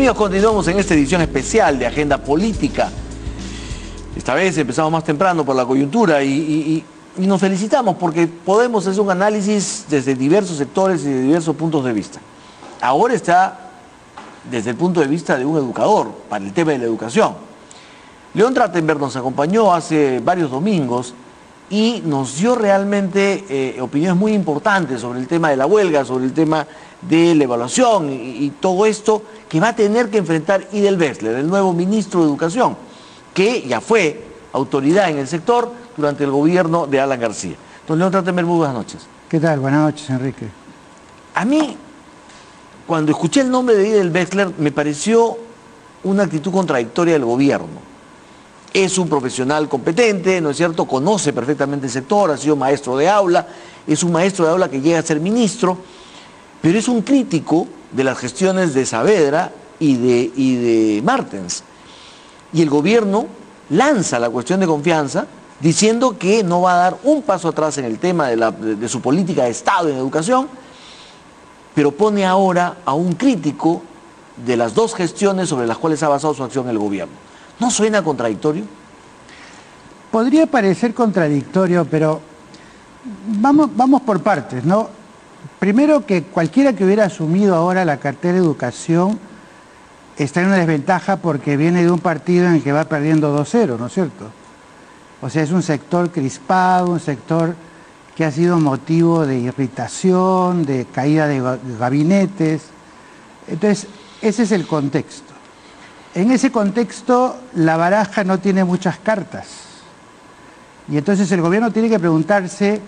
Amigos, continuamos en esta edición especial de Agenda Política. Esta vez empezamos más temprano por la coyuntura y nos felicitamos porque podemos hacer un análisis desde diversos sectores y de diversos puntos de vista. Ahora está desde el punto de vista de un educador para el tema de la educación. León Trachtenberg nos acompañó hace varios domingos y nos dio realmente opiniones muy importantes sobre el tema de la huelga, sobre el tema de la evaluación y todo esto que va a tener que enfrentar Idel Wexler, el nuevo ministro de Educación, que ya fue autoridad en el sector durante el gobierno de Alan García. Don León Trachtenberg, muy buenas noches. ¿Qué tal? Buenas noches, Enrique. A mí, cuando escuché el nombre de Idel Wexler, me pareció una actitud contradictoria del gobierno. Es un profesional competente, ¿no es cierto? Conoce perfectamente el sector, ha sido maestro de aula, es un maestro de aula que llega a ser ministro, pero es un crítico de las gestiones de Saavedra y de Martens. Y el gobierno lanza la cuestión de confianza diciendo que no va a dar un paso atrás en el tema de su política de Estado en educación, pero pone ahora a un crítico de las dos gestiones sobre las cuales ha basado su acción el gobierno. ¿No suena contradictorio? Podría parecer contradictorio, pero vamos por partes, ¿no? Primero, que cualquiera que hubiera asumido ahora la cartera de educación está en una desventaja porque viene de un partido en el que va perdiendo 2-0, ¿no es cierto? O sea, es un sector crispado, un sector que ha sido motivo de irritación, de caída de gabinetes. Entonces, ese es el contexto. En ese contexto, la baraja no tiene muchas cartas. Y entonces el gobierno tiene que preguntarse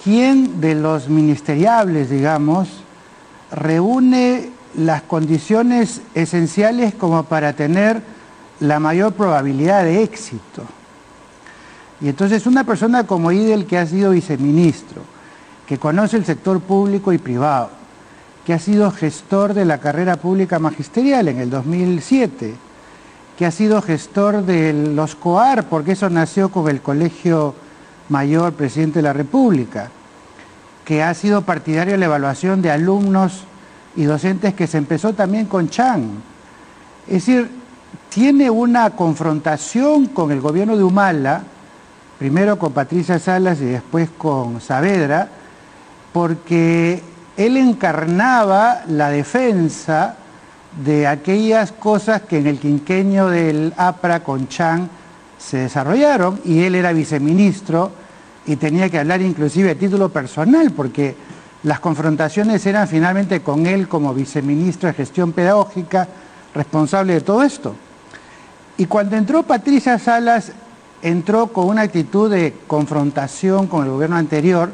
quién de los ministeriables, digamos, reúne las condiciones esenciales como para tener la mayor probabilidad de éxito. Y entonces una persona como Idel, que ha sido viceministro, que conoce el sector público y privado, que ha sido gestor de la carrera pública magisterial en el 2007, que ha sido gestor de los COAR, porque eso nació con el Colegio Mayor Presidente de la República, que ha sido partidario de la evaluación de alumnos y docentes, que se empezó también con Chang. Es decir, tiene una confrontación con el gobierno de Humala, primero con Patricia Salas y después con Saavedra, porque él encarnaba la defensa de aquellas cosas que en el quinquenio del APRA con Chang se desarrollaron, y él era viceministro y tenía que hablar inclusive a título personal, porque las confrontaciones eran finalmente con él como viceministro de Gestión Pedagógica, responsable de todo esto. Y cuando entró Patricia Salas, entró con una actitud de confrontación con el gobierno anterior.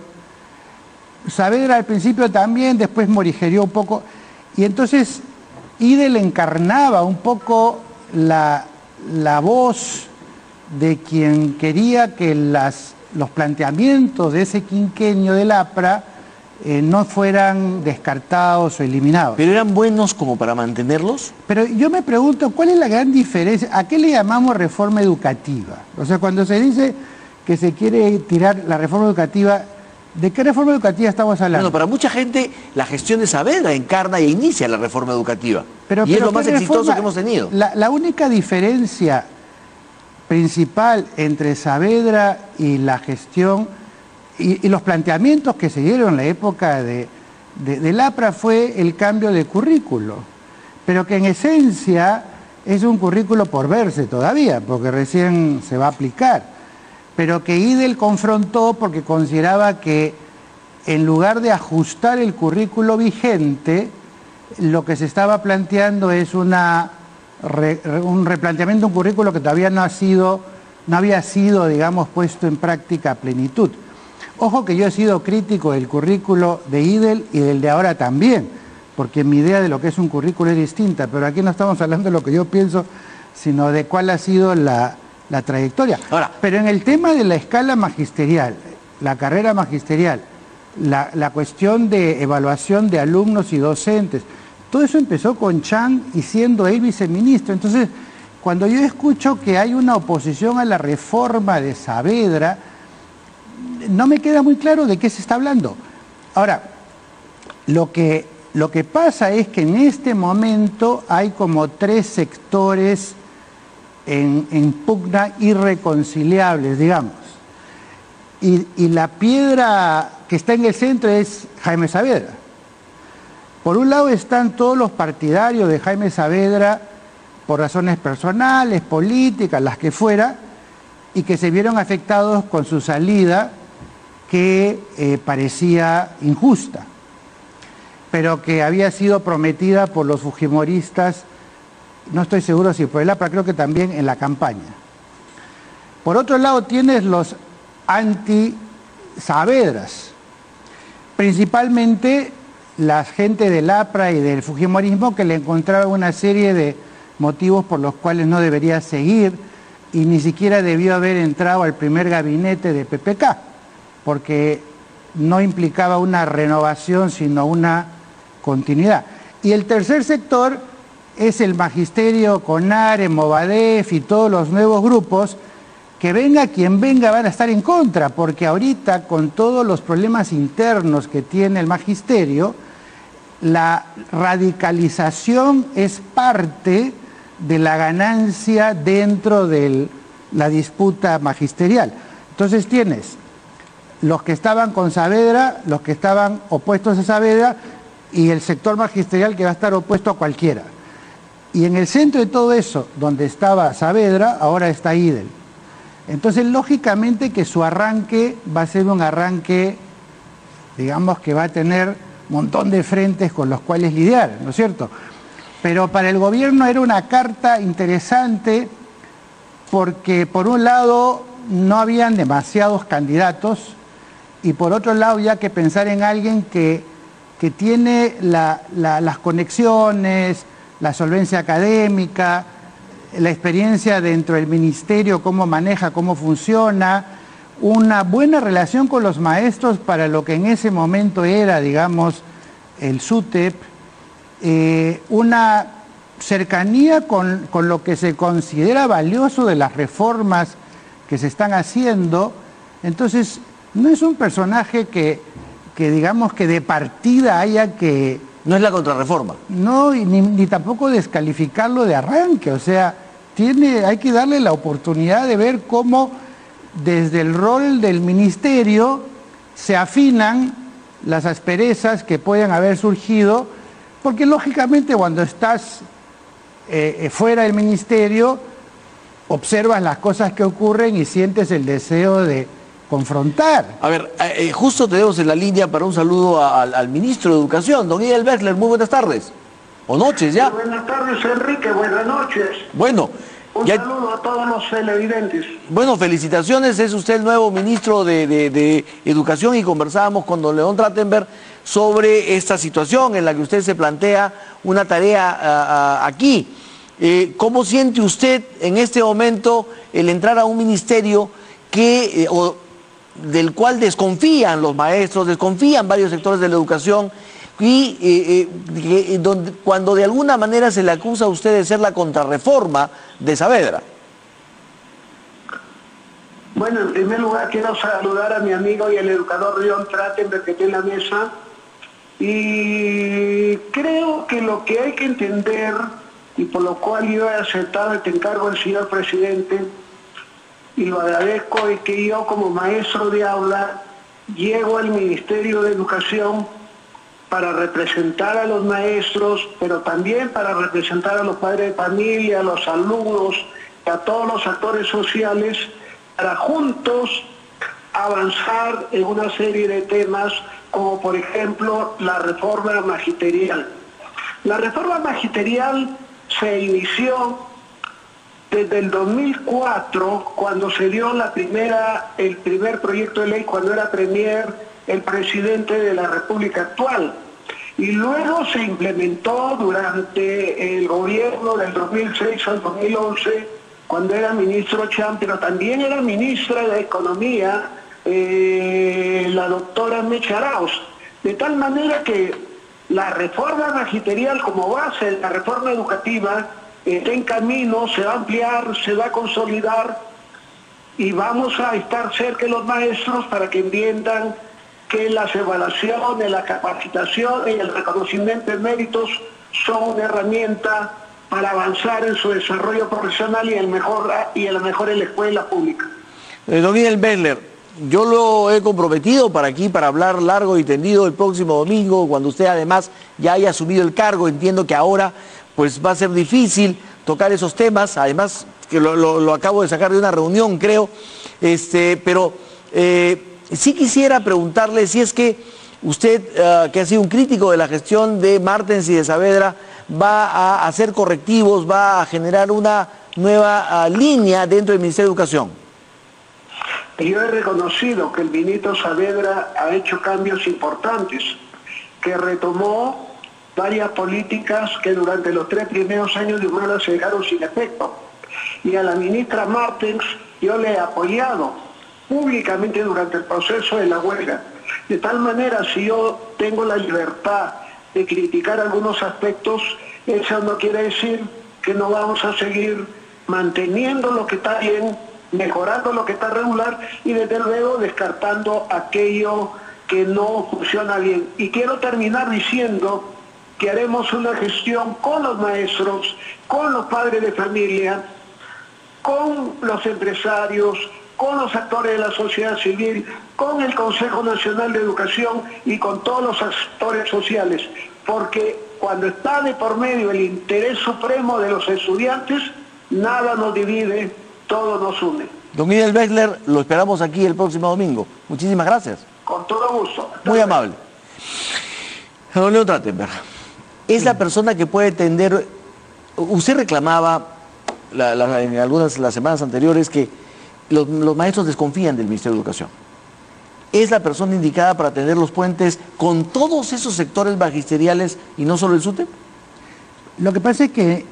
Saavedra al principio también, después morigerió un poco, y entonces Idel encarnaba un poco la voz de quien quería que los planteamientos de ese quinquenio del APRA no fueran descartados o eliminados. ¿Pero eran buenos como para mantenerlos? Pero yo me pregunto, ¿cuál es la gran diferencia? ¿A qué le llamamos reforma educativa? O sea, cuando se dice que se quiere tirar la reforma educativa, ¿de qué reforma educativa estamos hablando? Bueno, para mucha gente la gestión de Saavedra encarna e inicia la reforma educativa. Y es lo más exitoso que hemos tenido. La única diferencia principal entre Saavedra y la gestión y los planteamientos que se dieron en la época del APRA fue el cambio de currículo, pero que en esencia es un currículo por verse todavía, porque recién se va a aplicar, pero que Idel confrontó porque consideraba que en lugar de ajustar el currículo vigente, lo que se estaba planteando es un replanteamiento de un currículo que todavía no había sido, digamos, puesto en práctica a plenitud. Ojo que yo he sido crítico del currículo de Idel y del de ahora también, porque mi idea de lo que es un currículo es distinta, pero aquí no estamos hablando de lo que yo pienso, sino de cuál ha sido la trayectoria. Ahora, pero en el tema de la escala magisterial, la carrera magisterial, la cuestión de evaluación de alumnos y docentes, todo eso empezó con Chang y siendo él viceministro. Entonces, cuando yo escucho que hay una oposición a la reforma de Saavedra, no me queda muy claro de qué se está hablando. Ahora, lo que Lo que pasa es que en este momento hay como 3 sectores en pugna irreconciliables, digamos. Y la piedra que está en el centro es Jaime Saavedra. Por un lado están todos los partidarios de Jaime Saavedra por razones personales, políticas, las que fuera, y que se vieron afectados con su salida, que parecía injusta, pero que había sido prometida por los fujimoristas, no estoy seguro si por el APRA, creo que también en la campaña. Por otro lado tienes los anti-Saavedras, principalmente la gente del APRA y del fujimorismo, que le encontraba una serie de motivos por los cuales no debería seguir y ni siquiera debió haber entrado al primer gabinete de PPK, porque no implicaba una renovación, sino una continuidad. Y el tercer sector es el magisterio, CONARE, Movadef y todos los nuevos grupos, que venga quien venga van a estar en contra, porque ahorita con todos los problemas internos que tiene el magisterio, la radicalización es parte de la ganancia dentro de la disputa magisterial. Entonces tienes los que estaban con Saavedra, los que estaban opuestos a Saavedra y el sector magisterial que va a estar opuesto a cualquiera. Y en el centro de todo eso, donde estaba Saavedra, ahora está Idel. Entonces, lógicamente que su arranque va a ser un arranque, digamos, que va a tener un montón de frentes con los cuales lidiar, ¿no es cierto? Pero para el gobierno era una carta interesante porque, por un lado, no habían demasiados candidatos y, por otro lado, había que pensar en alguien que tiene las conexiones, la solvencia académica, la experiencia dentro del ministerio, cómo maneja, cómo funciona, una buena relación con los maestros para lo que en ese momento era, digamos, el SUTEP, una cercanía con lo que se considera valioso de las reformas que se están haciendo. Entonces, no es un personaje que digamos que de partida haya que... No es la contrarreforma. No, ni tampoco descalificarlo de arranque, o sea, hay que darle la oportunidad de ver cómo desde el rol del ministerio se afinan las asperezas que pueden haber surgido, porque lógicamente cuando estás fuera del ministerio observas las cosas que ocurren y sientes el deseo de confrontar. A ver, justo tenemos en la línea para un saludo al ministro de Educación, don Miguel Beckler. Muy buenas tardes. O noches ya. Buenas tardes, Enrique. Buenas noches. Bueno. Un saludo a todos los televidentes. Bueno, felicitaciones. Es usted el nuevo ministro de Educación y conversábamos con don León Trachtenberg sobre esta situación en la que usted se plantea una tarea aquí. ¿Cómo siente usted en este momento el entrar a un ministerio del cual desconfían los maestros, desconfían varios sectores de la educación y cuando de alguna manera se le acusa a usted de ser la contrarreforma de Saavedra? Bueno, en primer lugar quiero saludar a mi amigo y el educador León Trachtenberg que está en la mesa, y creo que lo que hay que entender, y por lo cual yo he aceptado este encargo del señor presidente, y lo agradezco, es que yo como maestro de aula llego al Ministerio de Educación para representar a los maestros, pero también para representar a los padres de familia, a los alumnos, a todos los actores sociales, para juntos avanzar en una serie de temas, como por ejemplo la reforma magisterial. La reforma magisterial se inició desde el 2004, cuando se dio el primer proyecto de ley, cuando era premier el presidente de la República actual. Y luego se implementó durante el gobierno del 2006 al 2011, cuando era ministro Cham, pero también era ministra de Economía, la doctora Mecha Arauz. De tal manera que la reforma magisterial como base de la reforma educativa está en camino, se va a ampliar, se va a consolidar y vamos a estar cerca de los maestros para que entiendan que las evaluaciones, la capacitación y el reconocimiento de méritos son una herramienta para avanzar en su desarrollo profesional y el mejor en la escuela pública. Don Miguel Beckler, yo lo he comprometido para aquí, para hablar largo y tendido el próximo domingo, cuando usted además ya haya asumido el cargo. Entiendo que ahora pues va a ser difícil tocar esos temas, además que lo acabo de sacar de una reunión, creo, pero sí quisiera preguntarle si es que usted, que ha sido un crítico de la gestión de Martens y de Saavedra, va a hacer correctivos, va a generar una nueva línea dentro del Ministerio de Educación. Yo he reconocido que el ministro Saavedra ha hecho cambios importantes, que retomó varias políticas que durante los 3 primeros años de Humala se dejaron sin efecto. Y a la ministra Martens yo le he apoyado públicamente durante el proceso de la huelga. De tal manera, si yo tengo la libertad de criticar algunos aspectos, eso no quiere decir que no vamos a seguir manteniendo lo que está bien, mejorando lo que está regular y desde luego descartando aquello que no funciona bien. Y quiero terminar diciendo que haremos una gestión con los maestros, con los padres de familia, con los empresarios, con los actores de la sociedad civil, con el Consejo Nacional de Educación y con todos los actores sociales, porque cuando está de por medio el interés supremo de los estudiantes, nada nos divide, todo nos une. Don Miguel Beckler, lo esperamos aquí el próximo domingo. Muchísimas gracias. Con todo gusto. Muy amable. Don León Trachtenberg, es la persona que puede tender... Usted reclamaba en algunas de las semanas anteriores que los maestros desconfían del Ministerio de Educación. ¿Es la persona indicada para tender los puentes con todos esos sectores magisteriales y no solo el SUTEP? Lo que pasa es que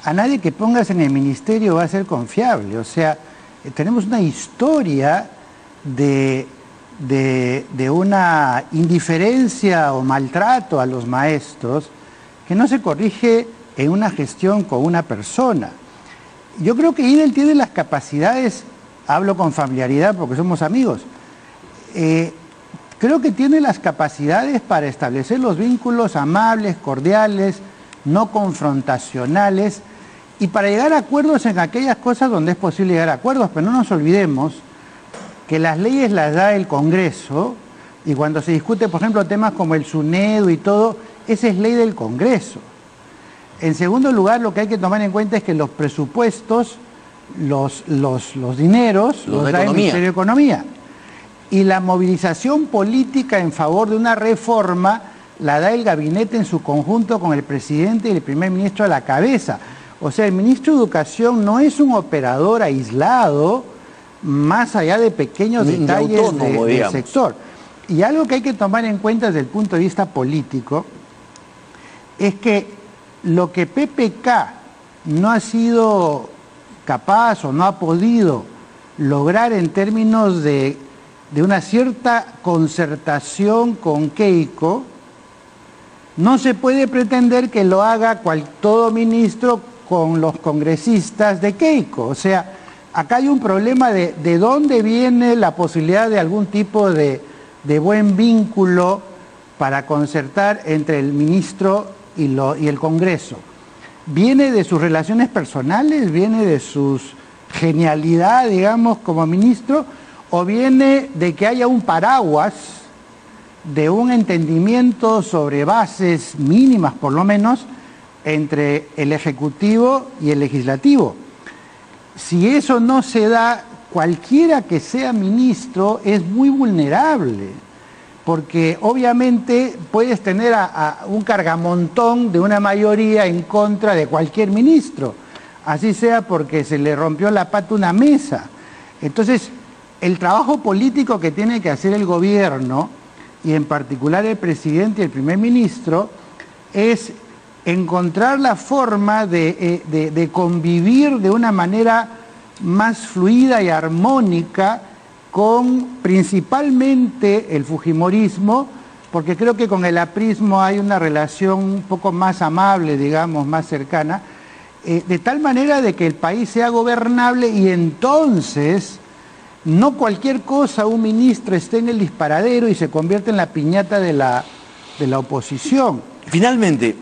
a nadie que pongas en el ministerio va a ser confiable. O sea, tenemos una historia de una indiferencia o maltrato a los maestros que no se corrige en una gestión con una persona. Yo creo que Idel tiene las capacidades, hablo con familiaridad porque somos amigos, creo que tiene las capacidades para establecer los vínculos amables, cordiales, no confrontacionales y para llegar a acuerdos en aquellas cosas donde es posible llegar a acuerdos, pero no nos olvidemos que las leyes las da el Congreso y cuando se discute, por ejemplo, temas como el SUNEDU y todo, esa es ley del Congreso. En segundo lugar, lo que hay que tomar en cuenta es que los presupuestos, los dineros, los da el Ministerio de Economía. Y la movilización política en favor de una reforma la da el gabinete en su conjunto con el presidente y el primer ministro a la cabeza. O sea, el ministro de Educación no es un operador aislado, más allá de pequeños detalles del sector. Y algo que hay que tomar en cuenta desde el punto de vista político es que lo que PPK no ha sido capaz o no ha podido lograr en términos de una cierta concertación con Keiko, no se puede pretender que lo haga todo ministro con los congresistas de Keiko. O sea, acá hay un problema de dónde viene la posibilidad de algún tipo de buen vínculo para concertar entre el ministro y el Congreso. ¿Viene de sus relaciones personales? ¿Viene de su genialidad, digamos, como ministro? ¿O viene de que haya un paraguas de un entendimiento sobre bases mínimas, por lo menos, entre el Ejecutivo y el Legislativo? Si eso no se da, cualquiera que sea ministro es muy vulnerable, porque obviamente puedes tener a un cargamontón de una mayoría en contra de cualquier ministro, así sea porque se le rompió la pata una mesa. Entonces, el trabajo político que tiene que hacer el gobierno, y en particular el presidente y el primer ministro, es encontrar la forma de convivir de una manera más fluida y armónica con principalmente el fujimorismo, porque creo que con el aprismo hay una relación un poco más amable, digamos, más cercana, de tal manera de que el país sea gobernable y entonces no cualquier cosa, un ministro esté en el disparadero y se convierte en la piñata de la oposición. Finalmente,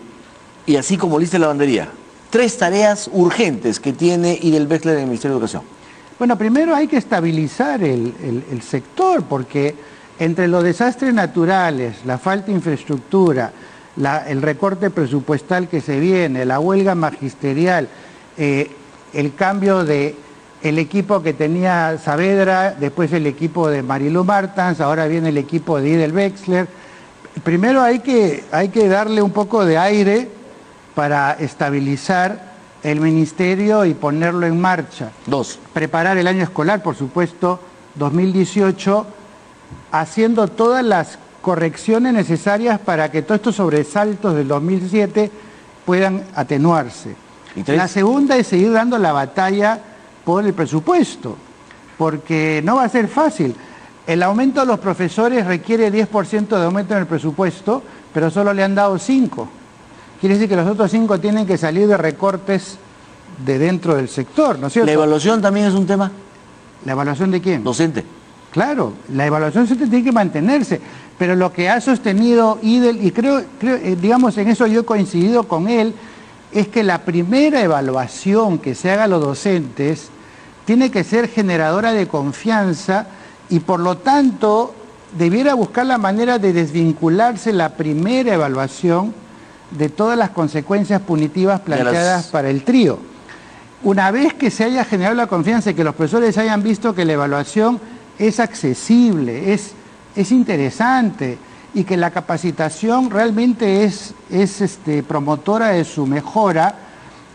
y así como lista la lavandería, 3 tareas urgentes que tiene Idel Wexler en el Ministerio de Educación. Bueno, primero hay que estabilizar el sector, porque entre los desastres naturales, la falta de infraestructura, el recorte presupuestal que se viene, la huelga magisterial, el cambio de el equipo que tenía Saavedra, después el equipo de Marilu Martans, ahora viene el equipo de Idel Wexler. Primero hay que darle un poco de aire para estabilizar el ministerio y ponerlo en marcha. 2. Preparar el año escolar, por supuesto, 2018, haciendo todas las correcciones necesarias para que todos estos sobresaltos del 2007 puedan atenuarse. ¿Y 3? La segunda es seguir dando la batalla por el presupuesto, porque no va a ser fácil. El aumento de los profesores requiere 10% de aumento en el presupuesto, pero solo le han dado 5%. Quiere decir que los otros 5 tienen que salir de recortes de dentro del sector, ¿no es cierto? ¿La evaluación también es un tema? ¿La evaluación de quién? Docente. Claro, la evaluación tiene que mantenerse, pero lo que ha sostenido Idel, y creo, digamos, en eso yo he coincidido con él, es que la primera evaluación que se haga a los docentes tiene que ser generadora de confianza y por lo tanto debiera buscar la manera de desvincularse la primera evaluación de todas las consecuencias punitivas planteadas para el trío. Una vez que se haya generado la confianza y que los profesores hayan visto que la evaluación es accesible, es interesante y que la capacitación realmente es promotora de su mejora,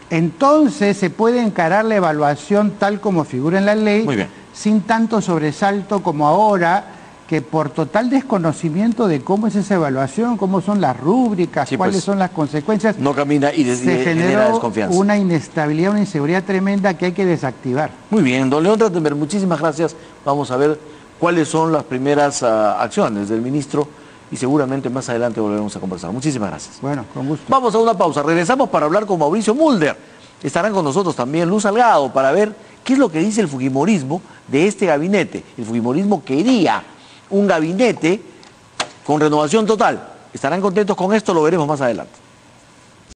entonces se puede encarar la evaluación tal como figura en la ley, sin tanto sobresalto como ahora, que por total desconocimiento de cómo es esa evaluación, cómo son las rúbricas, cuáles son las consecuencias, no camina y se genera desconfianza. Una inestabilidad, una inseguridad tremenda que hay que desactivar. Muy bien, don León Trachtenberg, muchísimas gracias. Vamos a ver cuáles son las primeras acciones del ministro y seguramente más adelante volveremos a conversar. Muchísimas gracias. Bueno, con gusto. Vamos a una pausa, regresamos para hablar con Mauricio Mulder. Estarán con nosotros también Luz Salgado para ver qué es lo que dice el fujimorismo de este gabinete. El fujimorismo quería un gabinete con renovación total. ¿Estarán contentos con esto? Lo veremos más adelante.